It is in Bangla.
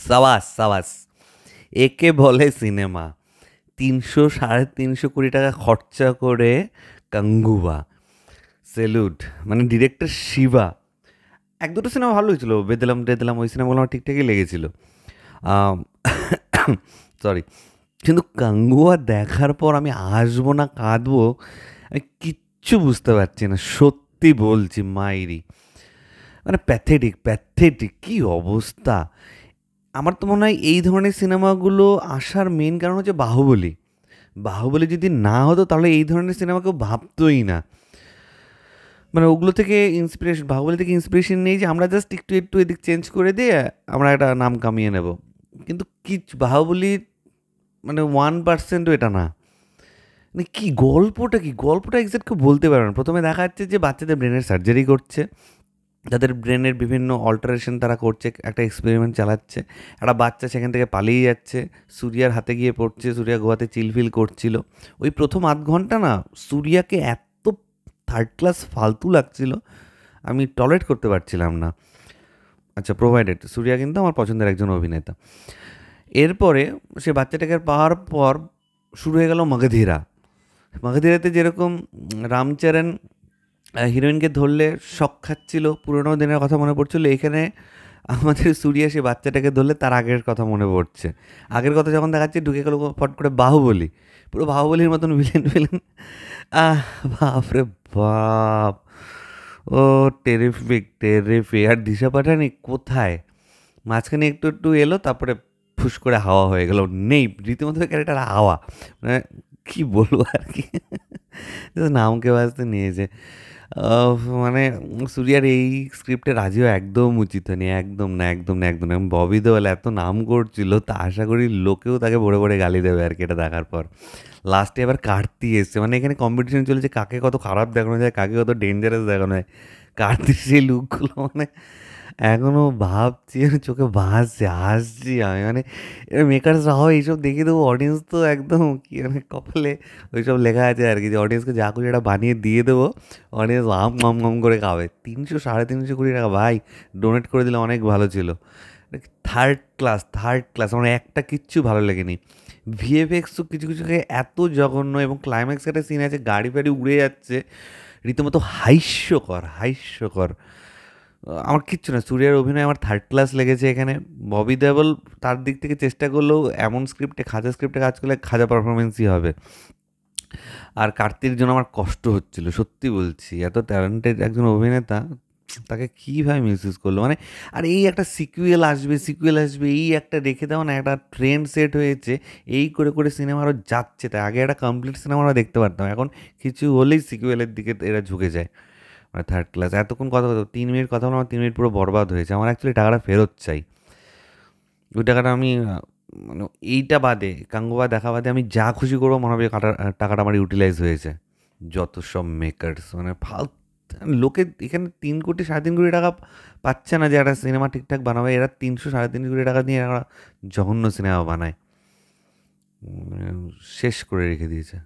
সাবাস সাবাস, একে বলে সিনেমা। 300-350 কোটি টাকা খরচা করে গাঙ্গুবা, সেলুট। মানে ডিরেক্টর শিবা। এক দুটো সিনেমা ভালো হয়েছিল, বেদলাম টেদলাম, ওই সিনেমাগুলো আমার ঠিকঠাকই লেগেছিল। সরি, কিন্তু গাঙ্গুয়া দেখার পর আমি আসবো না কাঁদবো আমি কিচ্ছু বুঝতে পারছি না, সত্যি বলছি মাইরি। মানে প্যাথেটিক প্যাথেটিক, কি অবস্থা! আমার তো মনে হয় এই ধরনের সিনেমাগুলো আসার মেন কারণ হচ্ছে বাহুবলী। বাহুবলী যদি না হতো তাহলে এই ধরনের সিনেমা কেউ ভাবতোই না। মানে ওগুলো থেকে ইন্সপিরেশন, বাহুবলী থেকে ইন্সপিরেশন নেই যে আমরা জাস্ট একটু একটু এদিক চেঞ্জ করে দিয়ে আমরা একটা নাম কামিয়ে নেব। কিন্তু কি বাহুবলী, মানে 1%ও এটা না। মানে কি গল্পটা, কি গল্পটা এক্সাক্ট কেউ বলতে পারবে না। প্রথমে দেখা যাচ্ছে যে বাচ্চাদের ব্রেনের সার্জারি করছে, তাদের ব্রেনের বিভিন্ন অল্টারেশন তারা করছে, একটা এক্সপেরিমেন্ট চালাচ্ছে। একটা বাচ্চা সেখান থেকে পালিয়ে যাচ্ছে, সুরিয়ার হাতে গিয়ে পড়ছে, সুরিয়া গোয়াতে চিলফিল করছিল। ওই প্রথম আধ ঘন্টা না, সুরিয়াকে এত থার্ড ক্লাস ফালতু লাগছিল, আমি টলারেট করতে পারছিলাম না। আচ্ছা, প্রোভাইডেড সুরিয়া কিন্তু আমার পছন্দের একজন অভিনেতা। এরপরে সে বাচ্চাটাকে পাওয়ার পর শুরু হয়ে গেল মগধীরা। মগধীরাতে যেরকম রামচরণ হিরোইনকে ধরলে শখ খাচ্ছিল, পুরোনো দিনের কথা মনে পড়ছিল, এখানে আমাদের সুরিয়া সে বাচ্চাটাকে ধরলে তার আগের কথা মনে পড়ছে। আগের কথা যখন দেখাচ্ছে ঢুকে গেল ফট করে বাহুবলী, পুরো বাহুবলীর মতন ভিলেন ফিলেন। আহ, বাপরে বাপ! ও টেরিফিক টেরিফিক! আর দিশা পাঠানি কোথায়? মাঝখানে একটু একটু এলো, তারপরে ফুস করে হাওয়া হয়ে গেল। নেই, রীতিমতো ক্যারেক্টার হাওয়া। মানে কি বলবো আর কি, নামকে বাঁচতে নিয়েছে। মানে সূর্যার এই স্ক্রিপ্টে রাজিও একদম উচিত হয়নি, একদম না, একদম না, একদম না। এবং ববি দেওয়াল এত নাম করছিল, তা আশা করি লোকেও তাকে ভরে ভরে গালি দেবে আর কি এটা দেখার পর। লাস্টে এবার কার্তি এসছে, মানে এখানে কম্পিটিশন চলেছে কাকে কত খারাপ দেখানো যায়, কাকে কত ডেঞ্জারাস দেখানো যায়। কার্তির সেই লুকগুলো মানে এখনো ভাবছি, আমি চোখে ভাসছে, হাসছি আমি। মানে মেকার্সরা হয় এইসব দেখিয়ে দেবো, অডিয়েন্স তো একদম কি মানে কপালে ওইসব লেখা আছে আর কি, যে অডিয়েন্সকে যা খুশি এটা বানিয়ে দিয়ে দেবো, অডিয়েন্স আম গম গম করে খাবে। 300-350 কোটি টাকা ভাই, ডোনেট করে দিলে অনেক ভালো ছিল। থার্ড ক্লাস, থার্ড ক্লাস, আমার একটা কিচ্ছু ভালো লেগেনি। ভিএফএক্স তো কিছু কিছু জায়গায় এত জঘন্য, এবং ক্লাইম্যাক্স একটা সিন আছে গাড়ি ফাড়ি উড়ে যাচ্ছে, রীতিমতো হাস্যকর হাস্যকর। আমার কিচ্ছু না, সূর্যার অভিনয় আমার থার্ড ক্লাস লেগেছে এখানে। ববি দেওল তার দিক থেকে চেষ্টা করলেও এমন স্ক্রিপ্টে, খাজা স্ক্রিপ্টে কাজ করলে খাজা পারফরমেন্সই হবে। আর কার্তির জন্য আমার কষ্ট হচ্ছিল, সত্যি বলছি। এত ট্যালেন্টেড একজন অভিনেতা, তাকে কীভাবে মিসইউজ করলো মানে। আর এই একটা সিকুয়েল আসবে, সিকুয়েল আসবে, এই একটা রেখে দেওয়া না, একটা ট্রেন্ড সেট হয়েছে। এই করে করে সিনেমা আরও যাচ্ছে, তাই আগে একটা কমপ্লিট সিনেমা আমরা দেখতে পারতাম, এখন কিছু হলেই সিকুয়েলের দিকে এরা ঝুঁকে যায়। মানে থার্ড ক্লাস। এতক্ষণ কথা বলতো, 3 মিনিট কথা বলে আমার 3 মিনিট পুরো বরবাদ হয়েছে। আমার অ্যাকচুয়ালি টাকাটা ফেরত চাই। ওই টাকাটা আমি মানে এইটা বাদে, গাঙ্গুবা দেখা বাদে আমি যা খুশি করবো মনে হবে টাকাটা আমার ইউটিলাইজ হয়েছে। যত সব মেকার্স মানে লোকে এখানে 3 কোটি 3.5 কোটি টাকা পাচ্ছে না যে একটা সিনেমা ঠিকঠাক বানাবে, এরা 300-3.5 কোটি টাকা দিয়ে একটা জঘন্য সিনেমা বানায়। শেষ করে রেখে দিয়েছে।